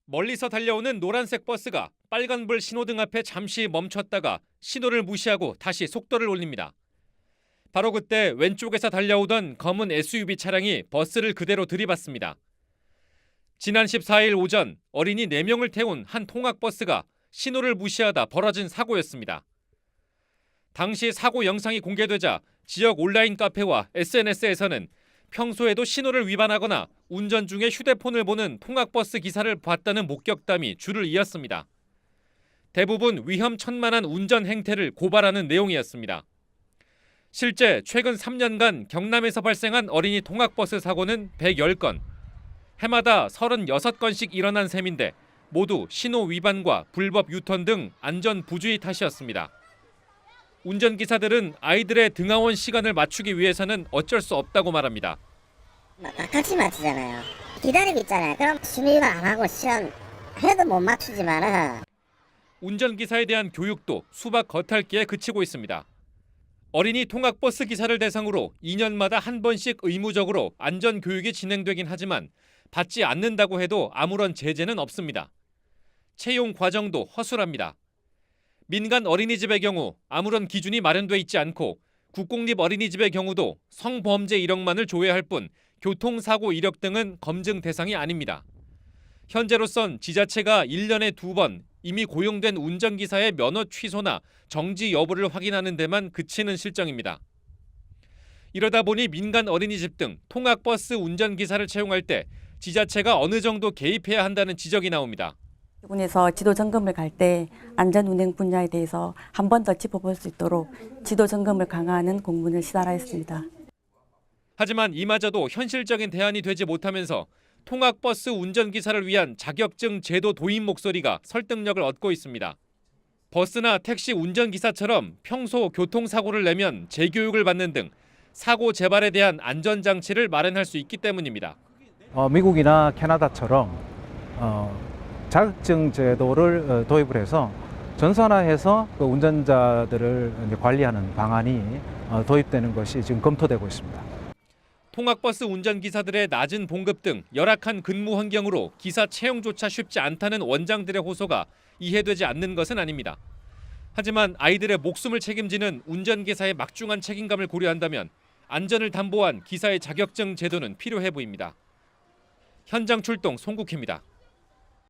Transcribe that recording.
멀리서 달려오는 노란색 버스가 빨간불 신호등 앞에 잠시 멈췄다가 신호를 무시하고 다시 속도를 올립니다. 바로 그때 왼쪽에서 달려오던 검은 SUV 차량이 버스를 그대로 들이받습니다. 지난 14일 오전 어린이 4명을 태운 한 통학버스가 신호를 무시하다 벌어진 사고였습니다. 당시 사고 영상이 공개되자 지역 온라인 카페와 SNS에서는 평소에도 신호를 위반하거나 운전 중에 휴대폰을 보는 통학버스 기사를 봤다는 목격담이 줄을 이었습니다. 대부분 위험천만한 운전 행태를 고발하는 내용이었습니다. 실제 최근 3년간 경남에서 발생한 어린이 통학버스 사고는 110건, 해마다 36건씩 일어난 셈인데 모두 신호 위반과 불법 유턴 등 안전 부주의 탓이었습니다. 운전기사들은 아이들의 등하원 시간을 맞추기 위해서는 어쩔 수 없다고 말합니다. 같이 맞추잖아요. 기다리고 있잖아요. 그럼 심의위반 안 하고 시간 해도 못 맞추지만은. 운전기사에 대한 교육도 수박 겉핥기에 그치고 있습니다. 어린이 통학버스 기사를 대상으로 2년마다 한 번씩 의무적으로 안전교육이 진행되긴 하지만 받지 않는다고 해도 아무런 제재는 없습니다. 채용 과정도 허술합니다. 민간 어린이집의 경우 아무런 기준이 마련돼 있지 않고 국공립 어린이집의 경우도 성범죄 이력만을 조회할 뿐 교통사고 이력 등은 검증 대상이 아닙니다. 현재로선 지자체가 1년에 2번 이미 고용된 운전기사의 면허 취소나 정지 여부를 확인하는 데만 그치는 실정입니다. 이러다 보니 민간 어린이집 등 통학버스 운전기사를 채용할 때 지자체가 어느 정도 개입해야 한다는 지적이 나옵니다. 군에서 지도 점검을 갈 때 안전 운행 분야에 대해서 한 번 더 짚어볼 수 있도록 지도 점검을 강화하는 공문을 시사하였습니다. 하지만 이마저도 현실적인 대안이 되지 못하면서 통학버스 운전기사를 위한 자격증 제도 도입 목소리가 설득력을 얻고 있습니다. 버스나 택시 운전기사처럼 평소 교통사고를 내면 재교육을 받는 등 사고 재발에 대한 안전장치를 마련할 수 있기 때문입니다. 미국이나 캐나다처럼 자격증 제도를 도입을 해서 전산화해서 그 운전자들을 관리하는 방안이 도입되는 것이 지금 검토되고 있습니다. 통학버스 운전기사들의 낮은 봉급 등 열악한 근무 환경으로 기사 채용조차 쉽지 않다는 원장들의 호소가 이해되지 않는 것은 아닙니다. 하지만 아이들의 목숨을 책임지는 운전기사의 막중한 책임감을 고려한다면 안전을 담보한 기사의 자격증 제도는 필요해 보입니다. 현장 출동 송국희입니다.